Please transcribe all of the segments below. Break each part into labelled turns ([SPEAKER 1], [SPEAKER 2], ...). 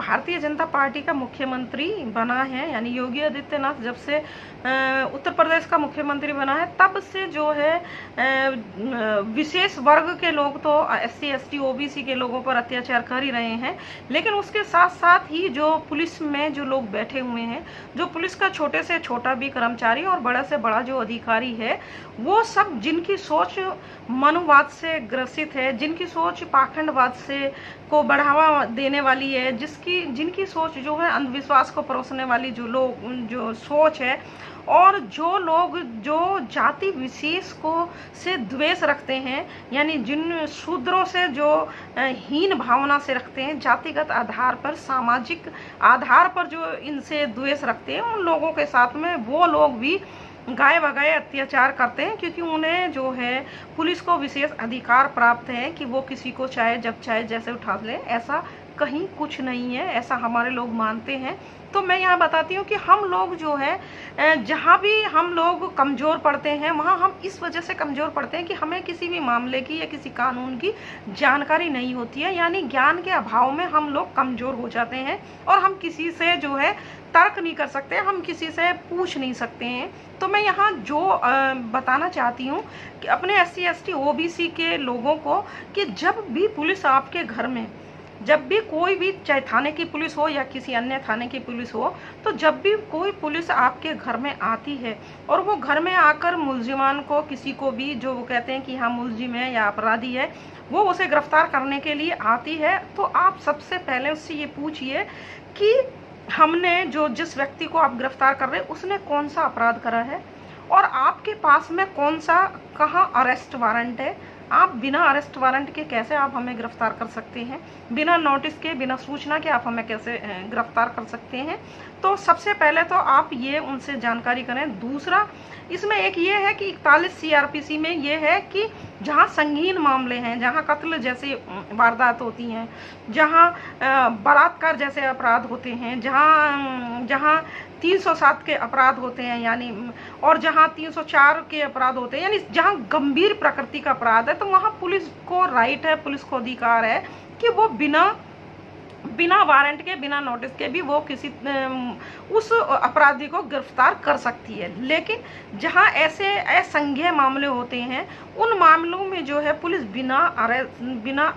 [SPEAKER 1] Bharatiya Janata party का मुख्यमंत्री बना है, यानी योगी आदित्यनाथ जब से उत्तर प्रदेश का मुख्यमंत्री बना है तब से जो है विशेष वर्ग के लोग तो SC ST OBC के लोगों पर अत्याचार कर ही रहे हैं, लेकिन उसके साथ साथ ही जो पुलिस में जो लोग बैठे हुए हैं, जो पुलिस का छोटे से छोटा भी कर्मचारी और बड़ा से बड़ा जो अधिकारी है, वो सब जिनकी सोच मनुवाद से ग्रसित है, जिनकी सोच पाखंडवाद से को बढ़ावा देने वाली है, जिनकी सोच जो है अंधविश्वास को परोसने वाली जो सोच है, और जो लोग जो जाति विशेष को से द्वेष रखते हैं, यानी जिन शूद्रों से जो हीन भावना से रखते हैं, जातिगत आधार पर, सामाजिक आधार पर जो इनसे द्वेष रखते हैं, उन लोगों के साथ में वो लोग भी गाए बगाए अत्याचार करते हैं, क्योंकि उन्हें जो है पुलिस को विशेष अधिकार प्राप्त है कि वो किसी को चाहे जब चाहे जैसे उठा ले। ऐसा कहीं कुछ नहीं है, ऐसा हमारे लोग मानते हैं। तो मैं यहाँ बताती हूँ कि हम लोग जो है जहाँ भी हम लोग कमज़ोर पड़ते हैं, वहाँ हम इस वजह से कमज़ोर पड़ते हैं कि हमें किसी भी मामले की या किसी कानून की जानकारी नहीं होती है, यानी ज्ञान के अभाव में हम लोग कमज़ोर हो जाते हैं और हम किसी से जो है तर्क नहीं कर सकते, हम किसी से पूछ नहीं सकते हैं। तो मैं यहाँ जो बताना चाहती हूँ कि अपने SC ST OBC के लोगों को कि जब भी पुलिस आपके घर में, जब भी कोई भी, चाहे थाने की पुलिस हो या किसी अन्य थाने की पुलिस हो, तो जब भी कोई पुलिस आपके घर में आती है और वो घर में आकर मुलजिमान को, किसी को भी जो वो कहते हैं कि हाँ मुलजिम है या अपराधी है, वो उसे गिरफ्तार करने के लिए आती है, तो आप सबसे पहले उससे ये पूछिए कि हमने जिस व्यक्ति को आप गिरफ्तार कर रहे हैं उसने कौन सा अपराध करा है और आपके पास में कहाँ अरेस्ट वारंट है। आप बिना अरेस्ट वारंट के कैसे आप हमें गिरफ्तार कर सकते हैं, बिना नोटिस के, बिना सूचना के आप हमें कैसे गिरफ्तार कर सकते हैं। तो सबसे पहले तो आप ये उनसे जानकारी करें। दूसरा, इसमें एक ये है कि 41 CRPC में ये है कि जहाँ संगीन मामले हैं, जहाँ कत्ल जैसे वारदात होती हैं, जहाँ बलात्कार जैसे अपराध होते हैं, जहाँ 307 के अपराध होते हैं, यानी और जहाँ 304 के अपराध होते हैं, यानी जहाँ गंभीर प्रकृति का अपराध है, तो वहाँ पुलिस को राइट है, पुलिस को अधिकार है कि वो बिना वारंट के, बिना नोटिस के भी वो किसी उस अपराधी को गिरफ्तार कर सकती है। लेकिन जहां ऐसे असंज्ञेय मामले होते हैं, उन मामलों में जो है पुलिस बिना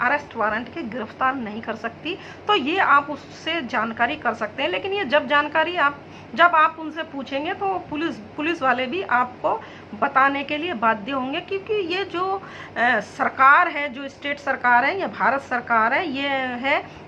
[SPEAKER 1] अरेस्ट वारंट के गिरफ्तार नहीं कर सकती। तो ये आप उससे जानकारी कर सकते हैं, लेकिन ये जब आप उनसे पूछेंगे तो पुलिस वाले भी आपको बताने के लिए बाध्य होंगे, क्योंकि ये जो सरकार है, जो स्टेट सरकार है या भारत सरकार है,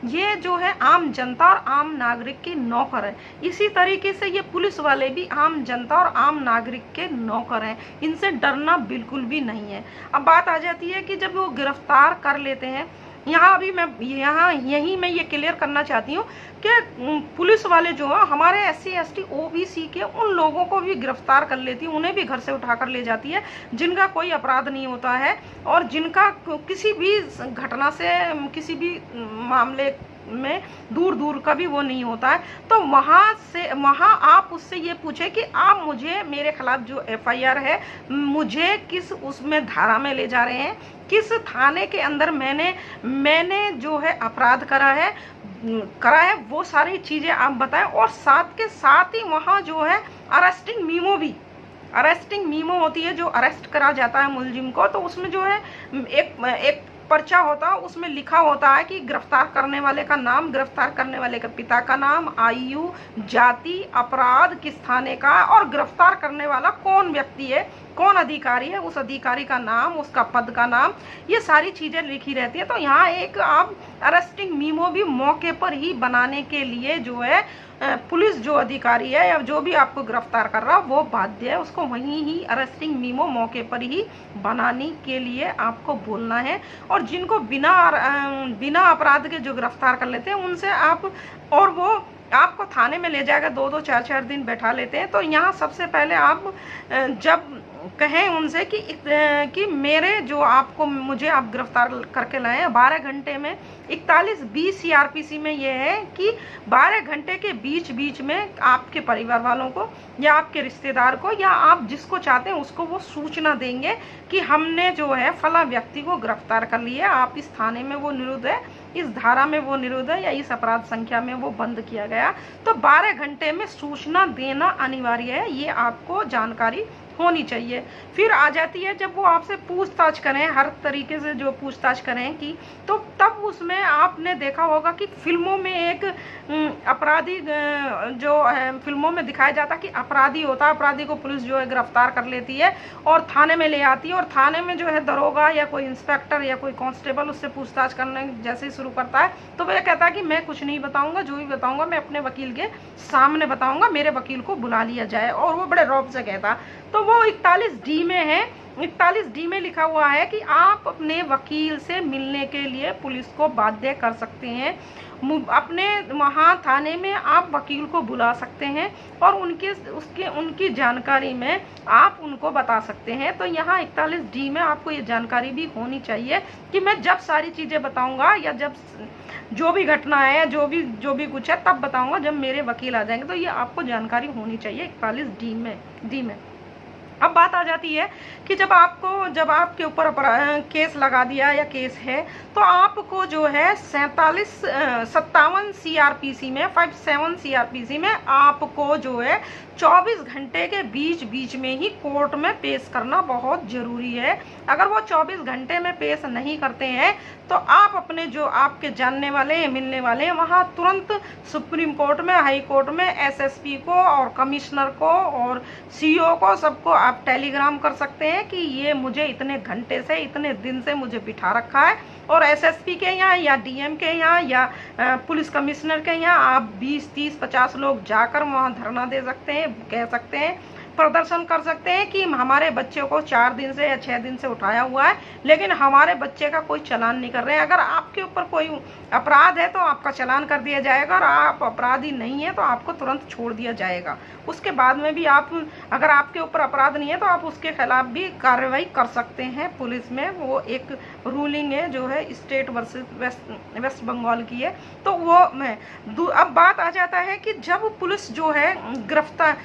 [SPEAKER 1] ये जो है आम जनता और आम नागरिक की नौकर है। इसी तरीके से ये पुलिस वाले भी आम जनता और आम नागरिक के नौकर हैं, इनसे डरना बिल्कुल भी नहीं है। अब बात आ जाती है कि जब वो गिरफ्तार कर लेते हैं, यही मैं ये क्लियर करना चाहती हूँ कि पुलिस वाले जो है हमारे SC ST OBC के उन लोगों को भी गिरफ्तार कर लेती है, उन्हें भी घर से उठा कर ले जाती है जिनका कोई अपराध नहीं होता है और जिनका किसी भी घटना से, किसी भी मामले में दूर का भी वो नहीं होता है। तो वहाँ आप उससे ये पूछे कि आप मेरे खिलाफ जो FIR है, मुझे किस उसमें धारा में ले जा रहे हैं, किस थाने के अंदर मैंने जो है अपराध करा है, वो सारी चीज़ें आप बताएं। और साथ के साथ ही वहाँ जो है अरेस्टिंग मीमो होती है, जो अरेस्ट करा जाता है मुलजिम को, तो उसमें जो है एक पर्चा होता है, उसमें लिखा होता है कि गिरफ्तार करने वाले का नाम, गिरफ्तार करने वाले का पिता का नाम, आयु, जाति, अपराध किस थाने का, और गिरफ्तार करने वाला कौन व्यक्ति है, कौन अधिकारी है, उस अधिकारी का नाम, उसका पद का नाम, ये सारी चीज़ें लिखी रहती है। तो यहाँ एक आप अरेस्टिंग मीमो भी मौके पर ही बनाने के लिए जो है पुलिस जो अधिकारी है या जो भी आपको गिरफ्तार कर रहा है वो बाध्य है, उसको वहीं ही अरेस्टिंग मीमो मौके पर ही बनाने के लिए आपको बोलना है। और जिनको बिना अपराध के जो गिरफ्तार कर लेते हैं उनसे और वो आपको थाने में ले जाकर 2-2, 4-4 दिन बैठा लेते हैं। तो यहाँ सबसे पहले आप जब कहें उनसे कि मुझे आप गिरफ्तार करके लाए हैं 12 घंटे में, 41B CRPC में ये है कि 12 घंटे के बीच में आपके परिवार वालों को या आपके रिश्तेदार को या आप जिसको चाहते हैं उसको वो सूचना देंगे कि हमने जो है फला व्यक्ति को गिरफ्तार कर लिया, आप इस थाने में वो निरुद्ध है, इस धारा में वो निरोध है या इस अपराध संख्या में वो बंद किया गया। तो 12 घंटे में सूचना देना अनिवार्य है, ये आपको जानकारी होनी चाहिए। फिर आ जाती है जब वो आपसे पूछताछ करें, हर तरीके से जो पूछताछ करें कि, तो तब उसमें आपने देखा होगा कि फिल्मों में एक अपराधी जो है फिल्मों में दिखाया जाता कि अपराधी होता है, अपराधी को पुलिस जो है गिरफ्तार कर लेती है और थाने में ले आती है, और थाने में जो है दरोगा या कोई इंस्पेक्टर या कोई कांस्टेबल उससे पूछताछ करने जैसे ही शुरू करता है तो वह कहता है कि मैं कुछ नहीं बताऊंगा, जो भी बताऊंगा मैं अपने वकील के सामने बताऊंगा, मेरे वकील को बुला लिया जाए, और वो बड़े रौब से कहता। तो वो 41D में है, 41D में लिखा हुआ है कि आप अपने वकील से मिलने के लिए पुलिस को बाध्य कर सकते हैं, अपने वहाँ थाने में आप वकील को बुला सकते हैं और उनकी जानकारी में आप उनको बता सकते हैं। तो यहाँ 41D में आपको ये जानकारी भी होनी चाहिए कि मैं जब सारी चीज़ें बताऊंगा या जब जो भी घटना है जो भी कुछ है तब बताऊंगा जब मेरे वकील आ जाएंगे। तो ये आपको जानकारी होनी चाहिए 41D में। अब बात आ जाती है कि जब आपके ऊपर केस लगा दिया या केस है तो आपको जो है 57 CRPC में 57 CRPC में आपको जो है 24 घंटे के बीच में ही कोर्ट में पेश करना बहुत जरूरी है। अगर वो 24 घंटे में पेश नहीं करते हैं तो आप अपने जो आपके जानने वाले हैं, मिलने वाले हैं, वहाँ तुरंत सुप्रीम कोर्ट में, हाई कोर्ट में SSP को और कमिश्नर को और CO को सबको आप टेलीग्राम कर सकते हैं कि ये मुझे इतने घंटे से, इतने दिन से मुझे बिठा रखा है, और SSP के यहाँ या DM के यहाँ या पुलिस कमिश्नर के यहाँ आप 20, 30, 50 लोग जाकर वहाँ धरना दे सकते हैं, कह सकते हैं, प्रदर्शन कर सकते हैं कि हमारे बच्चे को 4 दिन से या 6 दिन से उठाया हुआ है लेकिन हमारे बच्चे का कोई चालान नहीं कर रहे हैं। अगर आपके ऊपर कोई अपराध है तो आपका चालान कर दिया जाएगा, और आप अपराधी नहीं है तो आपको तुरंत छोड़ दिया जाएगा। उसके बाद में भी अगर आपके ऊपर अपराध नहीं है तो आप उसके खिलाफ भी कार्रवाई कर सकते हैं पुलिस में। वो एक रूलिंग है जो है स्टेट वर्सेस वेस्ट बंगाल की है। तो वो अब बात आ जाता है कि जब पुलिस जो है गिरफ्तार,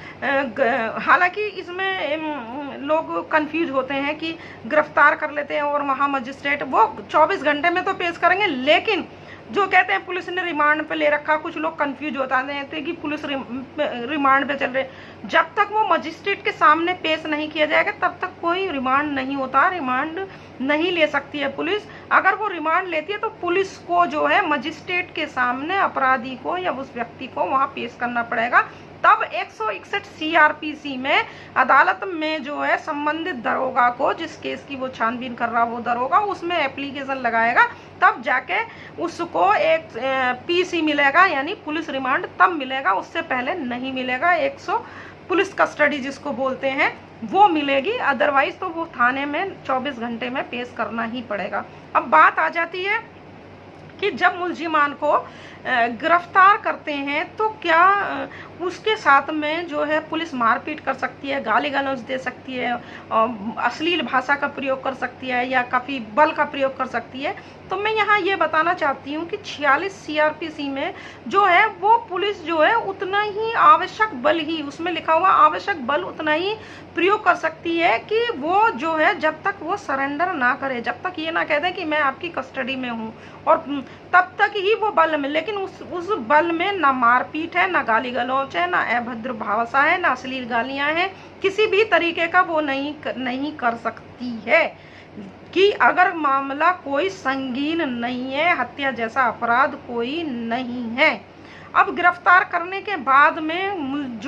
[SPEAKER 1] हालांकि इसमें लोग कंफ्यूज होते हैं कि गिरफ्तार कर लेते हैं और वहाँ मजिस्ट्रेट वो 24 घंटे में तो पेश करेंगे, लेकिन जो कहते हैं पुलिस ने रिमांड पे ले रखा, कुछ लोग कंफ्यूज होता है कि पुलिस रिमांड पे चल रहे, जब तक वो मजिस्ट्रेट के सामने पेश नहीं किया जाएगा तब तक कोई रिमांड नहीं होता, रिमांड नहीं ले सकती है पुलिस। अगर वो रिमांड लेती है तो पुलिस को जो है मजिस्ट्रेट के सामने अपराधी को या उस व्यक्ति को वहाँ पेश करना पड़ेगा। तब 161 CRPC में अदालत में जो है संबंधित दरोगा को, जिस केस की वो छानबीन कर रहा वो दरोगा, उसमें एप्लीकेशन लगाएगा, तब जाके उसको एक PC मिलेगा, यानी पुलिस रिमांड तब मिलेगा, उससे पहले नहीं मिलेगा। 100 पुलिस कस्टडी जिसको बोलते हैं वो मिलेगी, अदरवाइज तो वो थाने में 24 घंटे में पेश करना ही पड़ेगा। अब बात आ जाती है कि जब मुलजिमान को गिरफ्तार करते हैं तो क्या उसके साथ में जो है पुलिस मारपीट कर सकती है, गाली गलौज दे सकती है, अश्लील भाषा का प्रयोग कर सकती है या काफ़ी बल का प्रयोग कर सकती है। तो मैं यहाँ ये बताना चाहती हूँ कि 46 CRPC में जो है वो पुलिस जो है उतना ही आवश्यक बल ही, उसमें लिखा हुआ आवश्यक बल उतना ही प्रयोग कर सकती है कि वो जो है जब तक वो सरेंडर ना करे, जब तक ये ना कह दे कि मैं आपकी कस्टडी में हूँ, और तब तक ही वो बल में, लेकिन उस बल में ना मारपीट है, ना गाली गलौच है, ना अभद्र भाषा है, ना अश्लील गालियाँ हैं, किसी भी तरीके का वो नहीं कर सकती है। कि अगर मामला कोई संगीन नहीं है, हत्या जैसा अपराध कोई नहीं है। अब गिरफ्तार करने के बाद में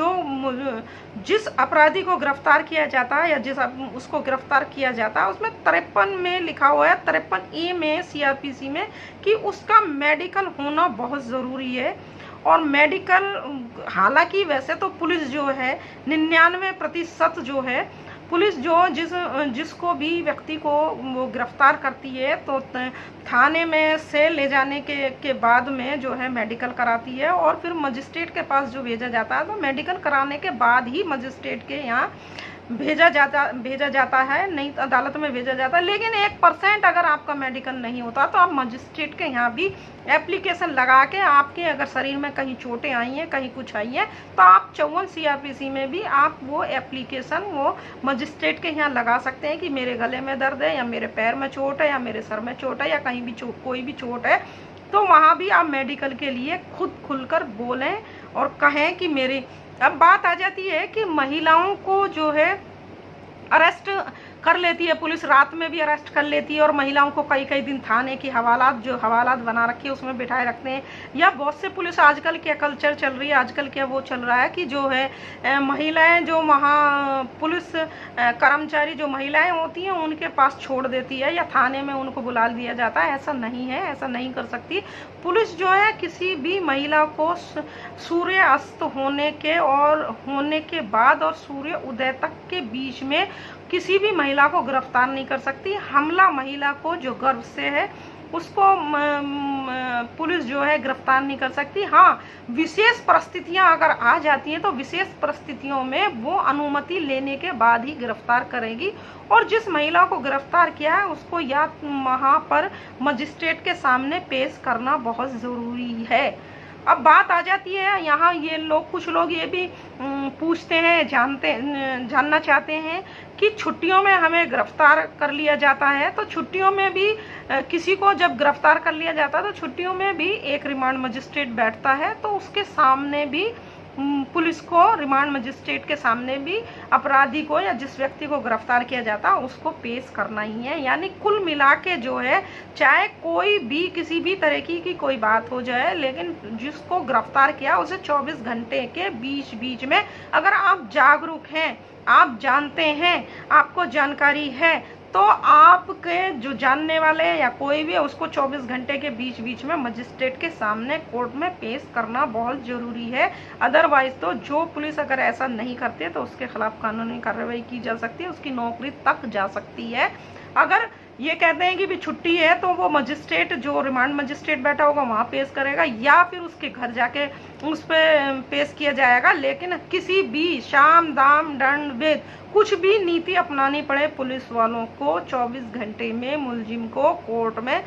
[SPEAKER 1] जिस अपराधी को गिरफ्तार किया जाता है या जिस उसको गिरफ्तार किया जाता है उसमें 53 में लिखा हुआ है, 53A में CRPC में, कि उसका मेडिकल होना बहुत ज़रूरी है। और मेडिकल, हालांकि वैसे तो पुलिस जो है 99% जो है पुलिस जो जिसको भी व्यक्ति को वो गिरफ्तार करती है तो थाने में से ले जाने के बाद में जो है मेडिकल कराती है, और फिर मजिस्ट्रेट के पास जो भेजा जाता है तो मेडिकल कराने के बाद ही मजिस्ट्रेट के यहाँ भेजा जाता है, नहीं तो अदालत में भेजा जाता है। लेकिन 1% अगर आपका मेडिकल नहीं होता तो आप मजिस्ट्रेट के यहाँ भी एप्लीकेशन लगा के, आपके अगर शरीर में कहीं चोटें आई हैं, कहीं कुछ आई हैं, तो आप 54 CRPC में भी आप वो एप्लीकेशन वो मजिस्ट्रेट के यहाँ लगा सकते हैं कि मेरे गले में दर्द है, या मेरे पैर में चोट है, या मेरे सर में चोट है, या कहीं भी कोई भी चोट है, तो वहाँ भी आप मेडिकल के लिए खुद खुलकर बोलें और कहें कि मेरे। अब बात आ जाती है कि महिलाओं को जो है अरेस्ट कर लेती है पुलिस, रात में भी अरेस्ट कर लेती है और महिलाओं को कई कई दिन थाने की हवालात बना रखी है उसमें बिठाए रखते हैं। या बहुत से पुलिस आजकल क्या कल्चर चल रही है, आजकल क्या वो चल रहा है कि जो है महिलाएं जो वहाँ पुलिस कर्मचारी जो महिलाएं होती हैं उनके पास छोड़ देती है या थाने में उनको बुला दिया जाता है। ऐसा नहीं है, ऐसा नहीं कर सकती पुलिस। जो है किसी भी महिला को सूर्य अस्त होने के बाद और सूर्य उदय तक के बीच में किसी भी महिला को गिरफ्तार नहीं कर सकती। हमला महिला को जो गर्भ से है उसको पुलिस जो है गिरफ्तार नहीं कर सकती। हाँ, विशेष परिस्थितियां अगर आ जाती हैं तो विशेष परिस्थितियों में वो अनुमति लेने के बाद ही गिरफ्तार करेगी। और जिस महिला को गिरफ्तार किया है उसको या वहाँ पर मजिस्ट्रेट के सामने पेश करना बहुत ज़रूरी है। अब बात आ जाती है यहाँ, ये लोग कुछ लोग ये भी पूछते हैं, जानना चाहते हैं कि छुट्टियों में हमें गिरफ्तार कर लिया जाता है, तो छुट्टियों में भी किसी को जब गिरफ्तार कर लिया जाता है तो छुट्टियों में भी एक रिमांड मजिस्ट्रेट बैठता है, तो उसके सामने भी पुलिस को, रिमांड मजिस्ट्रेट के सामने भी अपराधी को या जिस व्यक्ति को गिरफ्तार किया जाता है उसको पेश करना ही है। यानी कुल मिला के जो है चाहे कोई भी किसी भी तरह की कोई बात हो जाए, लेकिन जिसको गिरफ्तार किया उसे 24 घंटे के बीच में अगर आप जागरूक हैं, आप जानते हैं, आपको जानकारी है, तो आपके जो जानने वाले या कोई भी है उसको 24 घंटे के बीच में मजिस्ट्रेट के सामने कोर्ट में पेश करना बहुत ज़रूरी है। अदरवाइज तो जो पुलिस अगर ऐसा नहीं करते तो उसके खिलाफ कानूनी कार्रवाई की जा सकती है, उसकी नौकरी तक जा सकती है। अगर ये कहते हैं कि भी छुट्टी है तो वो मजिस्ट्रेट जो रिमांड मजिस्ट्रेट बैठा होगा वहाँ पेश करेगा या फिर उसके घर जाके उस पर पेश किया जाएगा। लेकिन किसी भी शाम दाम दंड भेद कुछ भी नीति अपनानी पड़े पुलिस वालों को 24 घंटे में मुलजिम को कोर्ट में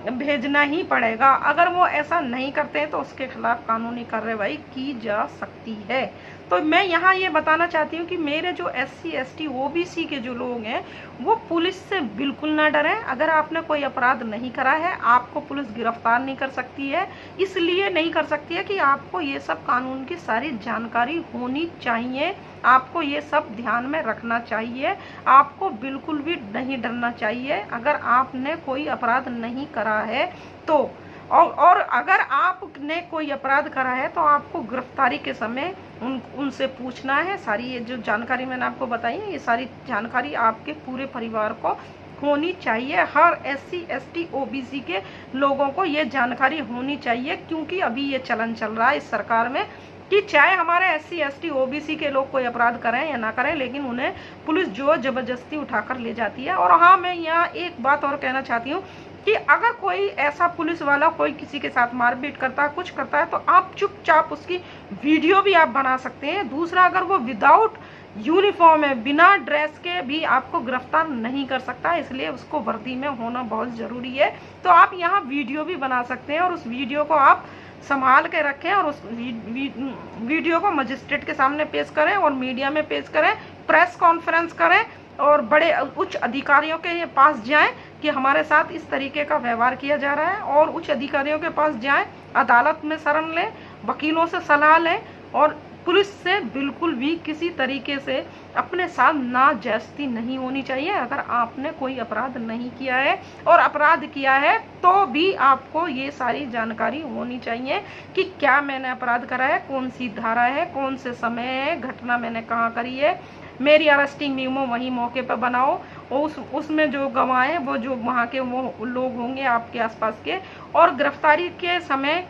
[SPEAKER 1] भेजना ही पड़ेगा। अगर वो ऐसा नहीं करते हैं तो उसके खिलाफ कानूनी कार्रवाई की जा सकती है। तो मैं यहाँ ये बताना चाहती हूँ कि मेरे जो SC ST OBC के जो लोग हैं वो पुलिस से बिल्कुल ना डरें। अगर आपने कोई अपराध नहीं करा है आपको पुलिस गिरफ्तार नहीं कर सकती है, इसलिए नहीं कर सकती है कि आपको ये सब कानून की सारी जानकारी होनी चाहिए, आपको ये सब ध्यान में रखना चाहिए, आपको बिल्कुल भी नहीं डरना चाहिए अगर आपने कोई अपराध नहीं करा है तो। और अगर आपने कोई अपराध करा है तो आपको गिरफ्तारी के समय उनसे पूछना है। सारी ये जो जानकारी मैंने आपको बताई है ये सारी जानकारी आपके पूरे परिवार को होनी चाहिए। हर SC ST OBC के लोगों को ये जानकारी होनी चाहिए, क्योंकि अभी ये चलन चल रहा है इस सरकार में कि चाहे हमारे SC ST OBC के लोग कोई अपराध करें या ना करें, लेकिन उन्हें पुलिस जो जबरदस्ती उठाकर ले जाती है। और हाँ, मैं यहाँ एक बात और कहना चाहती हूँ कि अगर कोई ऐसा पुलिस वाला कोई किसी के साथ मारपीट करता है, कुछ करता है, तो आप चुपचाप उसकी वीडियो भी आप बना सकते हैं। दूसरा, अगर वो विदाउट यूनिफॉर्म है, बिना ड्रेस के भी आपको गिरफ्तार नहीं कर सकता, इसलिए उसको वर्दी में होना बहुत ज़रूरी है। तो आप यहाँ वीडियो भी बना सकते हैं और उस वीडियो को आप संभाल के रखें और उस वीडियो को मजिस्ट्रेट के सामने पेश करें और मीडिया में पेश करें, प्रेस कॉन्फ्रेंस करें और बड़े उच्च अधिकारियों के पास जाएं कि हमारे साथ इस तरीके का व्यवहार किया जा रहा है, और उच्च अधिकारियों के पास जाएं, अदालत में शरण लें, वकीलों से सलाह लें और पुलिस से बिल्कुल भी किसी तरीके से अपने साथ नाजायज़ी नहीं होनी चाहिए। अगर आपने कोई अपराध नहीं किया है और अपराध किया है तो भी आपको ये सारी जानकारी होनी चाहिए कि क्या मैंने अपराध करा है, कौन सी धारा है, कौन से समय है, घटना मैंने कहाँ करी है, मेरी अरेस्टिंग मीमो वहीं मौके पर बनाओ, उसमें जो गवाह हैं वो जो वहाँ के वो लोग होंगे आपके आसपास के। और गिरफ्तारी के समय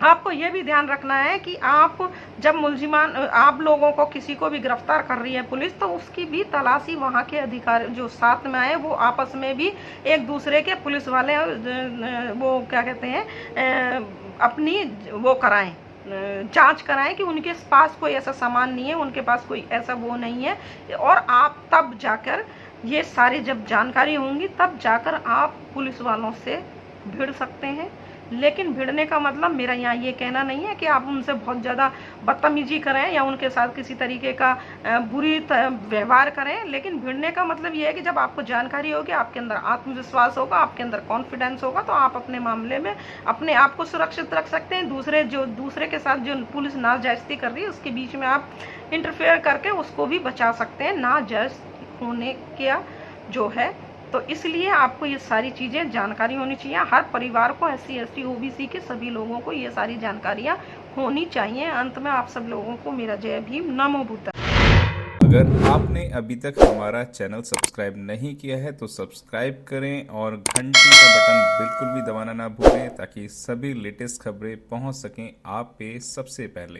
[SPEAKER 1] आपको ये भी ध्यान रखना है कि आप जब मुलजिमान आप लोगों को किसी को भी गिरफ्तार कर रही है पुलिस, तो उसकी भी तलाशी वहाँ के अधिकारी जो साथ में आए वो आपस में भी एक दूसरे के पुलिस वाले वो क्या कहते हैं अपनी वो कराएं, जांच कराएं कि उनके पास कोई ऐसा सामान नहीं है, उनके पास कोई ऐसा वो नहीं है। और आप तब जाकर ये सारी जब जानकारी होंगी तब जाकर आप पुलिस वालों से भिड़ सकते हैं। लेकिन भिड़ने का मतलब मेरा यहाँ ये कहना नहीं है कि आप उनसे बहुत ज़्यादा बदतमीजी करें या उनके साथ किसी तरीके का बुरी व्यवहार करें। लेकिन भिड़ने का मतलब ये है कि जब आपको जानकारी होगी, आपके अंदर आत्मविश्वास होगा, आपके अंदर कॉन्फिडेंस होगा, तो आप अपने मामले में अपने आप को सुरक्षित रख सकते हैं। दूसरे के साथ जो पुलिस नाजायज़ी कर रही है उसके बीच में आप इंटरफेयर करके उसको भी बचा सकते हैं नाजायज़ होने का जो है। तो इसलिए आपको ये सारी चीज़ें जानकारी होनी चाहिए। हर परिवार को, SC ST OBC के सभी लोगों को ये सारी जानकारियाँ होनी चाहिए। अंत में आप सब लोगों को मेरा जय भीम, नमो बुद्धाय।
[SPEAKER 2] अगर आपने अभी तक हमारा चैनल सब्सक्राइब नहीं किया है तो सब्सक्राइब करें और घंटी का बटन बिल्कुल भी दबाना ना भूलें ताकि सभी लेटेस्ट खबरें पहुंच सकें आप पे सबसे पहले।